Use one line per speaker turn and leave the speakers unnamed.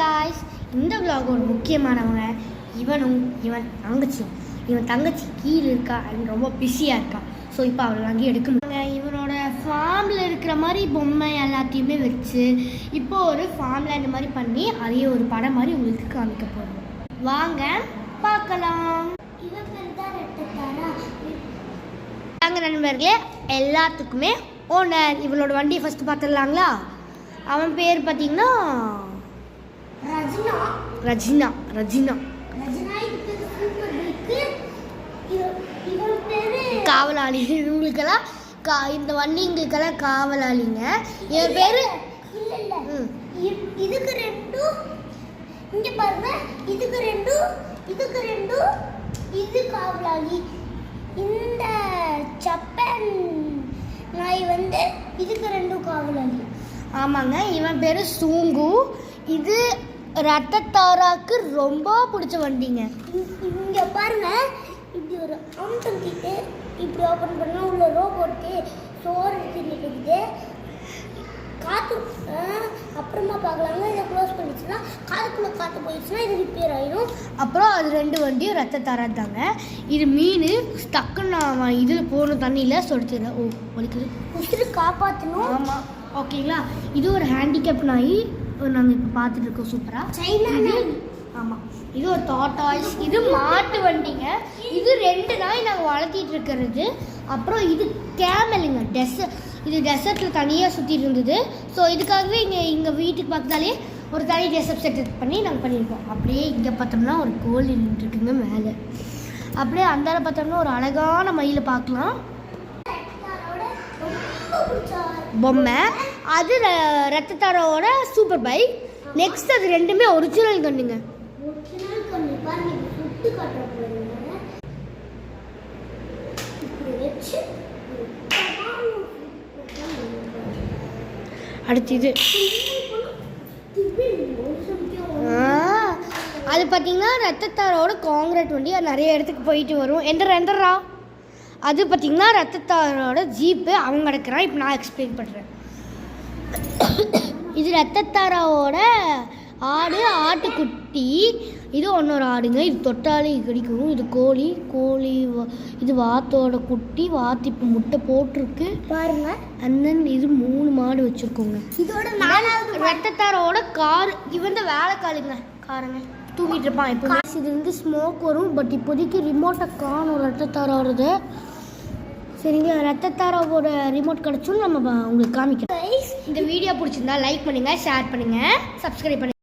Guys, இந்த vlog ஒரு முக்கியமானவங்க. இவன் தங்கச்சி கீழே இருக்கா அண்ட் ரொம்ப பிஸியாக இருக்கா. ஸோ இப்போ அவளை அங்கேயே எடுக்கணும். இவனோட ஃபார்மில் இருக்கிற மாதிரி பொம்மை எல்லாத்தையுமே வச்சு இப்போ ஒரு ஃபார்மில் இந்த மாதிரி பண்ணி அதையே ஒரு படம் மாதிரி உங்களுக்கு காமிக்க போகிறோம். வாங்க பார்க்கலாம். நண்பர்களே, எல்லாத்துக்குமே ஓனர். இவளோட வண்டியை ஃபஸ்ட்டு பார்த்துடலாங்களா? அவன் பேர் பார்த்தீங்கன்னா ரஜினா. காவலாளி. இவங்களுக்கெல்லாம் இந்த வண்டிங்களுக்கெல்லாம் காவலாளிங்க. என் பேர்
இதுக்கு ரெண்டும் இங்க பாருங்க, இதுக்கு ரெண்டும் இது காவலாளி. இந்த ஜப்பான் நாய் இதுக்கு ரெண்டும் காவலாளி.
ஆமாங்க, இவன் பேர் சூங்கு. இது ரத்தத்தாராக்கு ரொம்ப பிடிச்ச வண்டிங்க.
இங்க பாருங்க, இப்படி ஒரு அம்சம் கிட்ட இப்படி ஓப்பன் பண்ணா உள்ள ரோபோட்டு சோறு தின்னுக்குது. காற்று அப்புறமா பார்க்கலாங்க. இதை க்ளோஸ் பண்ணிச்சுன்னா காதுக்குள்ளே காற்று போயிடுச்சுன்னா இது ரிப்பேர் ஆயிடும்.
அப்புறம் அது ரெண்டு வண்டியும் ரத்தத்தாரா தாங்க. இது மீன் டக்குன்னு இதில் போகணும், தண்ணியில் சொடுத்துற. ஓ வலிக்குது,
உசுறு காப்பாற்றணும்.
ஆமாம், ஓகேங்களா. இது ஒரு ஹேண்டிகேப் நாய் நாங்கள் இப்போ பார்த்துட்டு இருக்கோம். சூப்பராக
சைனா.
ஆமாம், இது ஒரு டாட்டாய்ஸ். இது மாட்டு வண்டிங்க. இது ரெண்டு நாய் நாங்கள் வளர்த்திட்டு இருக்கிறது. அப்புறம் இது கேமலுங்க. இது டெசர்ட்டில் தனியாக சுற்றிட்டு இருந்தது. ஸோ இதுக்காகவே எங்கள் வீட்டுக்கு பக்கத்தாலே ஒரு தனி டெசர்ட் செட் பண்ணி நாங்கள் பண்ணியிருக்கோம். அப்படியே இங்கே பார்த்தோம்னா ஒரு கோழி நின்றுருக்குங்க மேலே. அப்படியே அந்தால பார்த்தோம்னா ஒரு அழகான மயிலை பார்க்கலாம். பொம்மை அது ரத்தத்தாரோட சூப்பர் பைக். நெக்ஸ்ட் அது ரெண்டுமே ஒரிஜினல் கண்ணுங்க. அடுத்தது அது பார்த்தீங்கன்னா ரத்தத்தாரோட காங்கிரீட் வண்டி. அது நிறைய இடத்துக்கு போயிட்டு வரும். எந்தரா அது பார்த்தீங்கன்னா ரத்தத்தாரோட ஜீப்பு. அவங்க கிடக்கிறான். இப்போ நான் எக்ஸ்பிளைன் பண்ணுறேன். இது ரத்தத்தாரோட ஆட்டுக்குட்டி. இது ஒன்னொரு ஆடுங்க. இது தொட்டாலே கடிக்கும். இது கோழி. இது வாத்தோட குட்டி. வாத்து இப்போ முட்டை போட்டிருக்கு
பாருங்க.
அண்ணன் இது 3 மாடு வச்சுருக்கோங்க.
இதோட 4வது
ரத்தத்தாரோட கார். இவன் தான் வேலைக்காளுங்க. காரங்க தூங்கிட்டு இருப்பான் இப்போ. இது ஸ்மோக் வரும். பட் இப்போதைக்கு ரிமோட்டை காணும் ரத்தத்தாரோடது. சரிங்களா, ரத்தத்தாரோட ரிமோட் கிடச்சும் நம்ம உங்களுக்கு காமிக்கிறோம். இந்த வீடியோ பிடிச்சிருந்தா லைக் பண்ணுங்கள், ஷேர் பண்ணுங்கள், சப்ஸ்கிரைப் பண்ணுங்கள்.